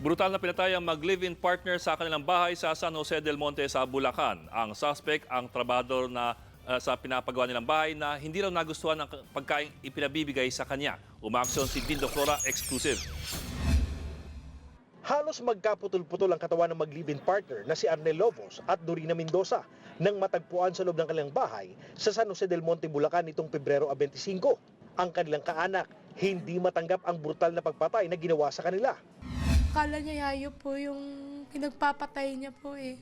Brutal na pinatay ang mag-live-in partner sa kanilang bahay sa San Jose del Monte sa Bulacan. Ang suspect ang trabador na sa pinapagawa nilang bahay na hindi raw nagustuhan ng pagkain ipinabibigay sa kanya. Umaaksyon si Dindo Flora, exclusive. Halos magkaputol-putol ang katawan ng mag-live-in partner na si Arnel Lobos at Dorina Mendoza nang matagpuan sa loob ng kanilang bahay sa San Jose del Monte, Bulacan nitong Pebrero 25. Ang kanilang kaanak hindi matanggap ang brutal na pagpatay na ginawa sa kanila. Akala niya yayo po yung pinagpapatay niya po eh.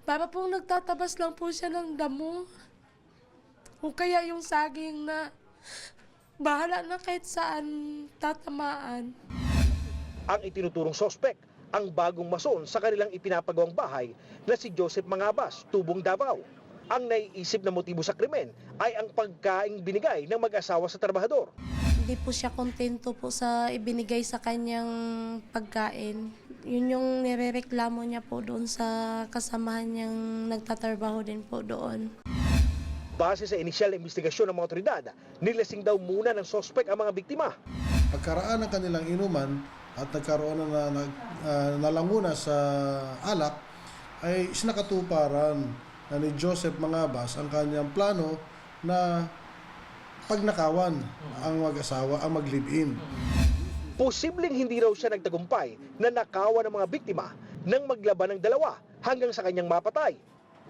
Para pong nagtatabas lang po siya ng damo. O kaya yung saging na bahala na kahit saan tatamaan. Ang itinuturong sospek, ang bagong mason sa kanilang ipinapagawang bahay na si Joseph Mangabas, Tubong, Davao. Ang naiisip na motibo sa krimen ay ang pagkaing binigay ng mag-asawa sa trabahador. Hindi po siya kontento po sa ibinigay sa kanyang pagkain. Yun yung nirereklamo niya po doon sa kasamahan niyang nagtatrabaho din po doon. Base sa inisyal na investigasyon ng mga otoridad, nilasing daw muna ng sospek ang mga biktima. Pagkaraan ng kanilang inuman at nagkaroon na nalanguna sa alak, ay isinakatuparan na ni Joseph Mangabas ang kanyang plano na pagnakawan ang mag-asawa, ang mag-live-in. Posibleng hindi raw siya nagtagumpay na nakawan ng mga biktima nang maglaban ng dalawa hanggang sa kanyang mapatay.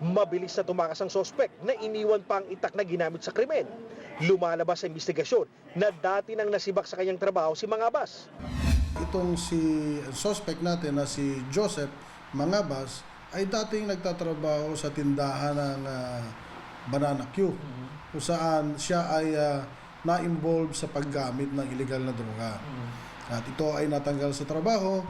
Mabilis na tumakas ang sospek na iniwan pa ang itak na ginamit sa krimen. Lumalabas sa investigasyon na dati nang nasibak sa kanyang trabaho si Mangabas. Itong si suspect natin na si Joseph Mangabas ay dating nagtatrabaho sa tindahan ng Banana Q, kung saan siya ay na-involve sa paggamit ng illegal na droga. At ito ay natanggal sa trabaho.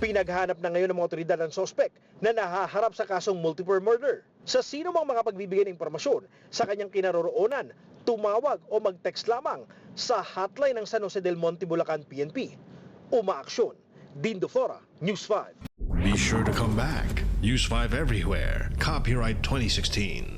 Pinaghanap na ngayon ng mga otoridad ang sospek na nahaharap sa kasong multiple murder. Sa sino mang makapagbibigay ng impormasyon sa kanyang kinaroroonan, tumawag o mag-text lamang sa hotline ng San Jose del Monte, Bulacan PNP. Umaaksyon. Dindo Flora, News 5. Be sure to come back. Use 5 everywhere. Copyright 2016.